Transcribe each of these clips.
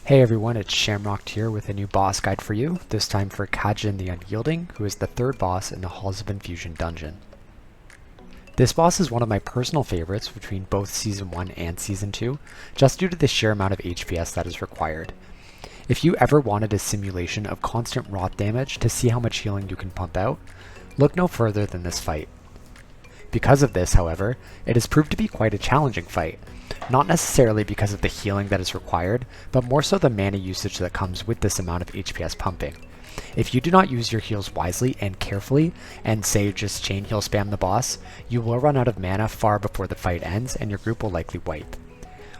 Hey everyone, it's Shamrocked here with a new boss guide for you, this time for Khajin the Unyielding, who is the third boss in the Halls of Infusion dungeon. This boss is one of my personal favorites between both Season 1 and Season 2, just due to the sheer amount of HPS that is required. If you ever wanted a simulation of constant rot damage to see how much healing you can pump out, look no further than this fight. Because of this, however, it has proved to be quite a challenging fight, not necessarily because of the healing that is required, but more so the mana usage that comes with this amount of HPS pumping. If you do not use your heals wisely and carefully, and say just chain heal spam the boss, you will run out of mana far before the fight ends and your group will likely wipe.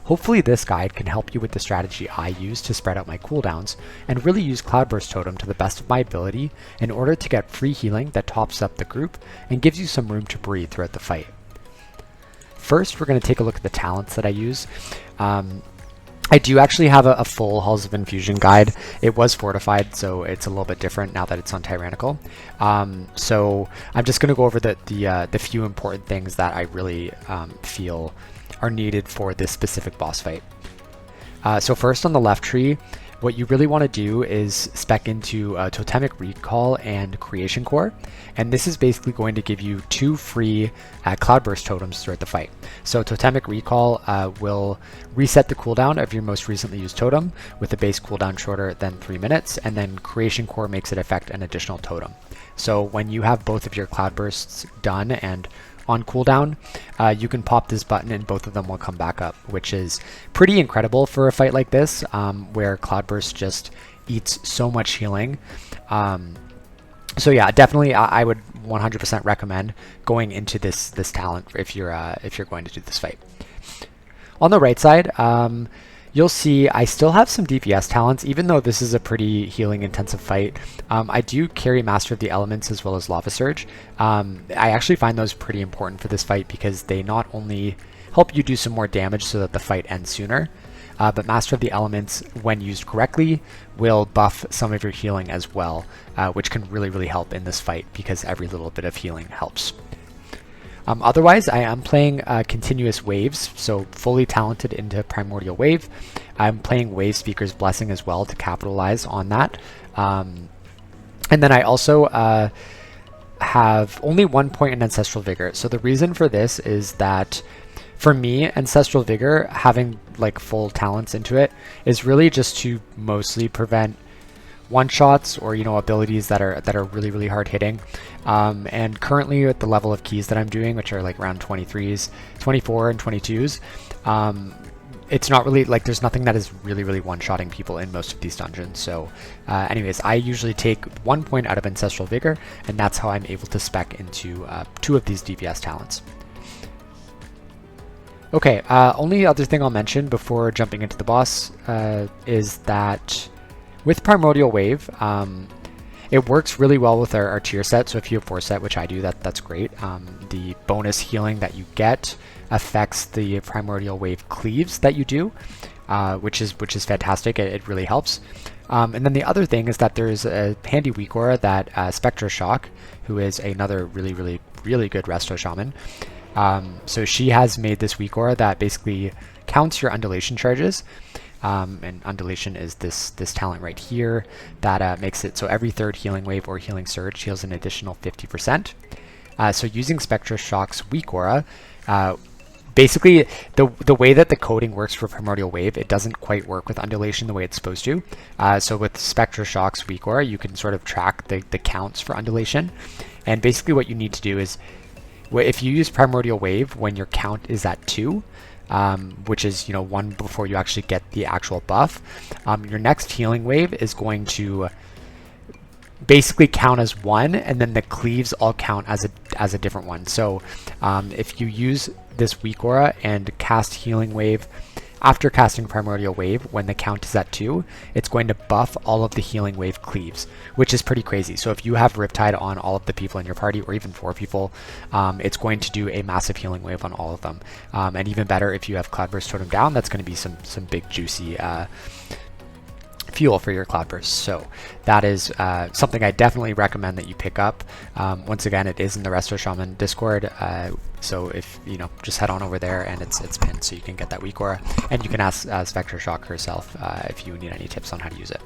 Hopefully this guide can help you with the strategy I use to spread out my cooldowns, and really use Cloudburst Totem to the best of my ability in order to get free healing that tops up the group and gives you some room to breathe throughout the fight. First, we're going to take a look at the talents that I use. I do actually have a full Halls of Infusion guide. It was fortified, so it's a little bit different now that it's on Tyrannical. So I'm just going to go over the few important things that I really feel are needed for this specific boss fight. So first, on the left tree, what you really want to do is spec into Totemic Recall and Creation Core, and this is basically going to give you 2 free Cloudburst Totems throughout the fight. So Totemic Recall will reset the cooldown of your most recently used totem with a base cooldown shorter than 3 minutes, and then Creation Core makes it affect an additional totem. So when you have both of your Cloudbursts done and on cooldown, you can pop this button and both of them will come back up, which is pretty incredible for a fight like this, where Cloudburst just eats so much healing. So yeah, definitely I would 100% recommend going into this talent if you're going to do this fight. On the right side, you'll see I still have some DPS talents, even though this is a pretty healing intensive fight. I do carry Master of the Elements as well as Lava Surge. I actually find those pretty important for this fight because they not only help you do some more damage so that the fight ends sooner, but Master of the Elements, when used correctly, will buff some of your healing as well, which can really help in this fight because every little bit of healing helps. Otherwise, I am playing Continuous Waves, so fully talented into Primordial Wave. I'm playing Wave Speaker's Blessing as well to capitalize on that. And then I also have only 1 point in Ancestral Vigor. So the reason for this is that for me, Ancestral Vigor, having like full talents into it, is really just to mostly prevent one-shots or abilities that are really hard hitting, and currently at the level of keys that I'm doing, which are like around 23s, 24 and 22s, it's not really like there's nothing that is really one-shotting people in most of these dungeons. So anyways, I usually take 1 point out of Ancestral Vigor, and that's how I'm able to spec into 2 of these DPS talents. Okay, only other thing I'll mention before jumping into the boss is that with Primordial Wave, it works really well with our tier set. So if you have 4 set, which I do, that's great. The bonus healing that you get affects the Primordial Wave cleaves that you do, which is fantastic. It really helps. And then the other thing is that there's a handy weak aura that Spectre Shock, who is another really good Resto shaman. So she has made this weak aura that basically counts your undulation charges. And undulation is this talent right here that makes it so every 3rd healing wave or healing surge heals an additional 50%. So using Spectre Shock's weak aura, basically the way that the coding works for Primordial Wave, it doesn't quite work with undulation the way it's supposed to. So with Spectre Shock's weak aura, you can sort of track the counts for undulation, and basically what you need to do is, if you use Primordial Wave when your count is at 2, which is 1 before you actually get the actual buff, your next healing wave is going to basically count as 1, and then the cleaves all count as a different one. So if you use this weak aura and cast healing wave after casting Primordial Wave when the count is at 2, it's going to buff all of the healing wave cleaves, which is pretty crazy. So if you have Riptide on all of the people in your party, or even 4 people, it's going to do a massive healing wave on all of them. And even better, if you have Cloudburst Totem down, that's going to be some big juicy fuel for your cloudburst. So that is something I definitely recommend that you pick up. Once again, it is in the Resto Shaman Discord. So if just head on over there, and it's pinned, so you can get that weak aura, and you can ask Spectre Shock herself if you need any tips on how to use it.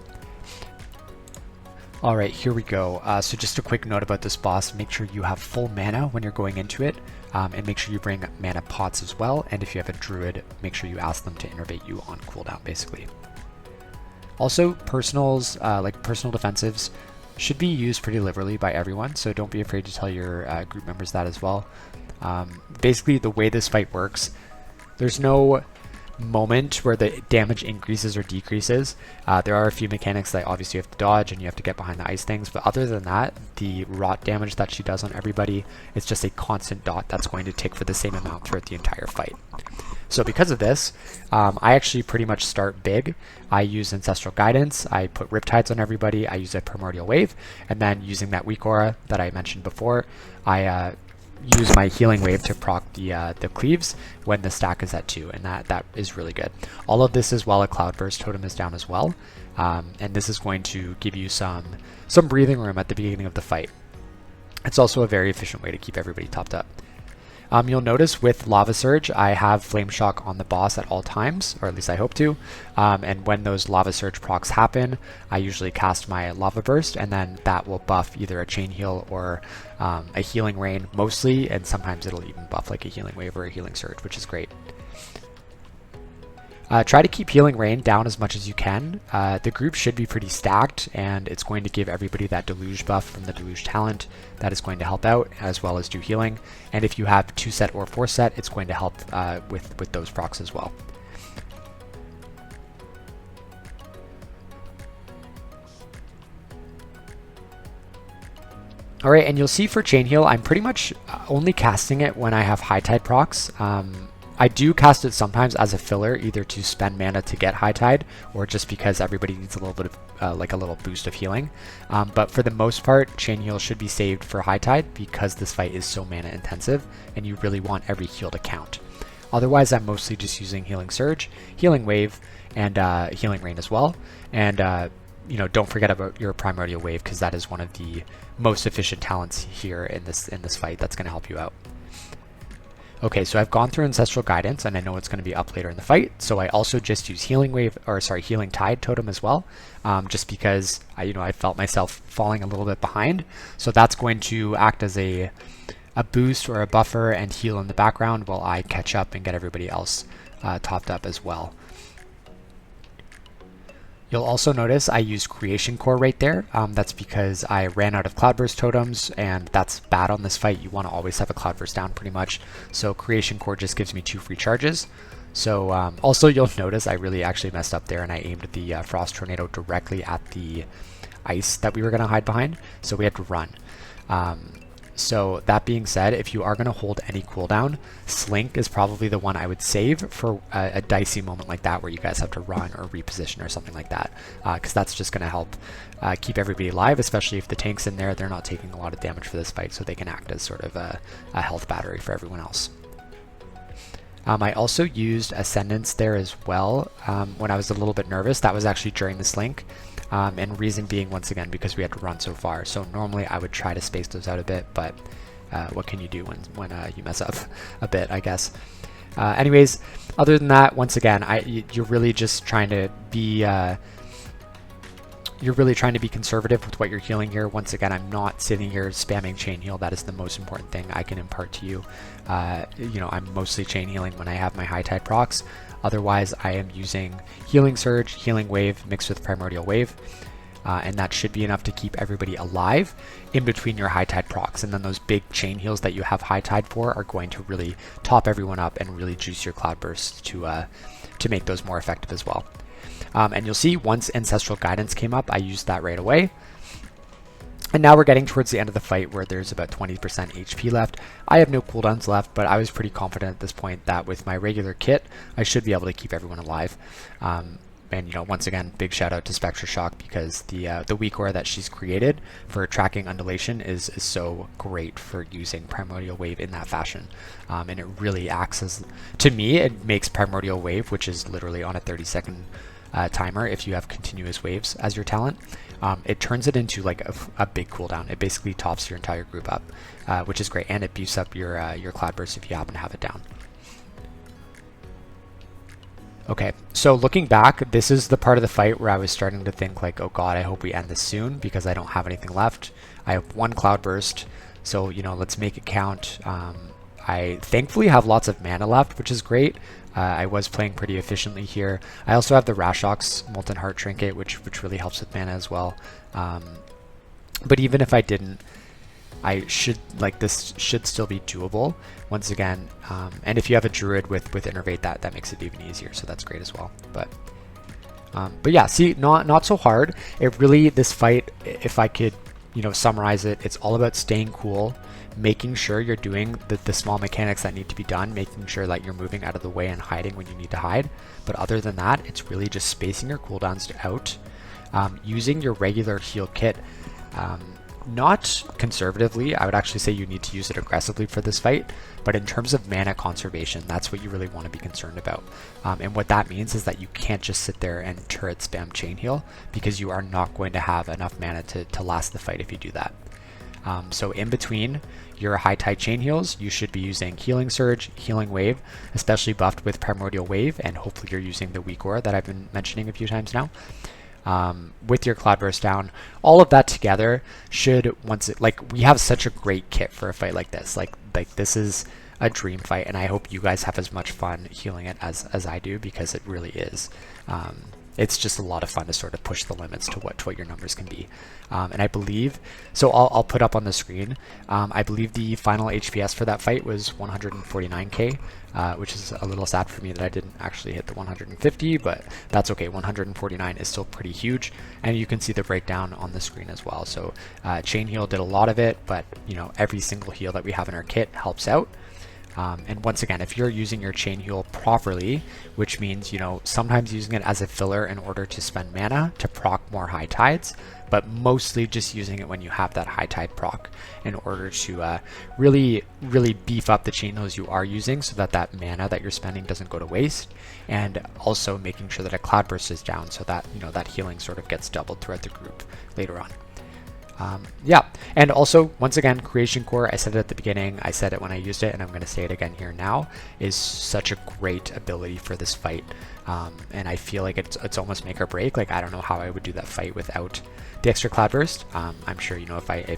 Alright, here we go. So just a quick note about this boss, make sure you have full mana when you're going into it, and make sure you bring mana pots as well, and if you have a druid, make sure you ask them to innervate you on cooldown, basically. Also, personals, like personal defensives, should be used pretty liberally by everyone, so don't be afraid to tell your group members that as well. Basically, the way this fight works, there's no moment where the damage increases or decreases. There are a few mechanics that obviously you have to dodge and you have to get behind the ice things, but other than that, the rot damage that she does on everybody is just a constant dot that's going to tick for the same amount throughout the entire fight. So because of this, I actually pretty much start big. I use Ancestral Guidance, I put Riptides on everybody, I use a Primordial Wave, and then using that weak aura that I mentioned before, I use my Healing Wave to proc the cleaves when the stack is at 2, and that is really good. All of this is while a Cloudburst totem is down as well, and this is going to give you some breathing room at the beginning of the fight. It's also a very efficient way to keep everybody topped up. You'll notice with Lava Surge, I have Flame Shock on the boss at all times, or at least I hope to. And when those Lava Surge procs happen, I usually cast my Lava Burst, and then that will buff either a Chain Heal or a Healing Rain mostly, and sometimes it'll even buff like a Healing Wave or a Healing Surge, which is great. Try to keep Healing Rain down as much as you can. The group should be pretty stacked, and it's going to give everybody that Deluge buff from the Deluge talent that is going to help out, as well as do healing. And if you have 2 set or 4 set, it's going to help with those procs as well. Alright, and you'll see for Chain Heal, I'm pretty much only casting it when I have High Tide procs. I do cast it sometimes as a filler, either to spend mana to get High Tide, or just because everybody needs a little bit of like a little boost of healing. But for the most part, Chain Heal should be saved for High Tide because this fight is so mana intensive, and you really want every heal to count. Otherwise, I'm mostly just using Healing Surge, Healing Wave, and Healing Rain as well. And don't forget about your Primordial Wave, because that is one of the most efficient talents here in this fight that's going to help you out. Okay, so I've gone through Ancestral Guidance, and I know it's going to be up later in the fight, so I also just use Healing Tide totem as well, just because I felt myself falling a little bit behind. So that's going to act as a boost or a buffer and heal in the background while I catch up and get everybody else topped up as well. You'll also notice I use Creation Core right there. That's because I ran out of Cloudburst totems, and that's bad on this fight. You want to always have a Cloudburst down pretty much. So Creation Core just gives me 2 free charges. So also you'll notice I really actually messed up there, and I aimed the Frost Tornado directly at the ice that we were going to hide behind. So we had to run. So that being said, if you are going to hold any cooldown, Slink is probably the one I would save for a dicey moment like that where you guys have to run or reposition or something like that, because that's just going to help keep everybody alive, especially if the tank's in there. They're not taking a lot of damage for this fight, so they can act as sort of a health battery for everyone else. I also used Ascendance there as well when I was a little bit nervous. That was actually during the Slink. And reason being, once again, because we had to run so far. So normally I would try to space those out a bit, but what can you do when you mess up a bit, I guess. Anyways, other than that, once again, you're really just trying to be conservative with what you're healing here. Once again, I'm not sitting here spamming Chain Heal. That is the most important thing I can impart to you. I'm mostly Chain Healing when I have my High Tide procs. Otherwise, I am using Healing Surge, Healing Wave mixed with Primordial Wave, and that should be enough to keep everybody alive in between your High Tide procs. And then those big Chain Heals that you have High Tide for are going to really top everyone up and really juice your Cloudbursts to make those more effective as well. And you'll see once Ancestral Guidance came up, I used that right away. And now we're getting towards the end of the fight where there's about 20% HP left. I have no cooldowns left, but I was pretty confident at this point that with my regular kit, I should be able to keep everyone alive. And once again, big shout out to Spectre Shock, because the weak aura that she's created for tracking undulation is so great for using Primordial Wave in that fashion. And it really acts as, to me, it makes Primordial Wave, which is literally on a 30-second timer if you have continuous waves as your talent. It turns it into like a big cooldown. It basically tops your entire group up, which is great, and it beefs up your Cloudburst if you happen to have it down. Okay, so looking back, this is the part of the fight where I was starting to think like, oh god, I hope we end this soon because I don't have anything left. I have one Cloudburst, so you know, let's make it count. I thankfully have lots of mana left, which is great. I was playing pretty efficiently here. I also have the Rashox Molten Heart Trinket, which really helps with mana as well. But even if I didn't, this should still be doable once again. And if you have a Druid with Innervate, that makes it even easier, so that's great as well. But yeah, see, not so hard. It really, this fight, if I could, you know, summarize it, it's all about staying cool, making sure you're doing the small mechanics that need to be done, making sure that you're moving out of the way and hiding when you need to hide. But other than that, it's really just spacing your cooldowns out, using your regular heal kit, not conservatively. I would actually say you need to use it aggressively for this fight, but in terms of mana conservation, that's what you really want to be concerned about. And what that means is that you can't just sit there and turret spam chain heal, because you are not going to have enough mana to last the fight if you do that. So in between your high tide chain heals, you should be using Healing Surge, Healing Wave, especially buffed with Primordial Wave, and hopefully you're using the Weak Aura that I've been mentioning a few times now. With your Cloudburst down, all of that together should, we have such a great kit for a fight like this. Like this is a dream fight, and I hope you guys have as much fun healing it as I do, because it really is. It's just a lot of fun to sort of push the limits to what your numbers can be. And I believe, so I'll put up on the screen, I believe the final HPS for that fight was 149k, which is a little sad for me that I didn't actually hit the 150, but that's okay. 149 is still pretty huge, and you can see the breakdown on the screen as well. So chain heal did a lot of it, but you know, every single heal that we have in our kit helps out. And once again, if you're using your chain heal properly, which means, you know, sometimes using it as a filler in order to spend mana to proc more high tides, but mostly just using it when you have that high tide proc in order to really beef up the chain heals you are using, so that mana that you're spending doesn't go to waste, and also making sure that a Cloudburst is down, so that, you know, that healing sort of gets doubled throughout the group later on. Yeah, and also, once again, Creation Core, I said it at the beginning, I said it when I used it, and I'm going to say it again here now, is such a great ability for this fight. And I feel like it's almost make or break. Like, I don't know how I would do that fight without the extra Cloudburst. I'm sure, you know, if I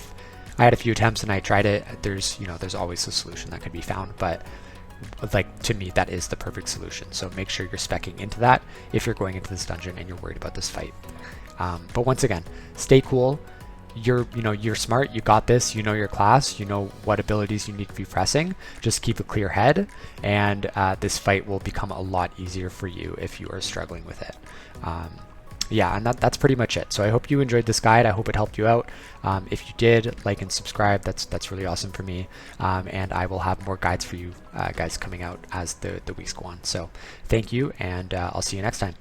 had a few attempts and I tried it, there's always a solution that could be found, but like, to me, that is the perfect solution. So make sure you're speccing into that if you're going into this dungeon and you're worried about this fight. But once again, stay cool. You're smart, you got this, you know your class, you know what abilities you need to be pressing. Just keep a clear head, and this fight will become a lot easier for you if you are struggling with it. Yeah, and that's pretty much it. So I hope you enjoyed this guide. I hope it helped you out. If you did, like and subscribe. That's really awesome for me. And I will have more guides for you guys coming out as the weeks go on. So thank you, and I'll see you next time.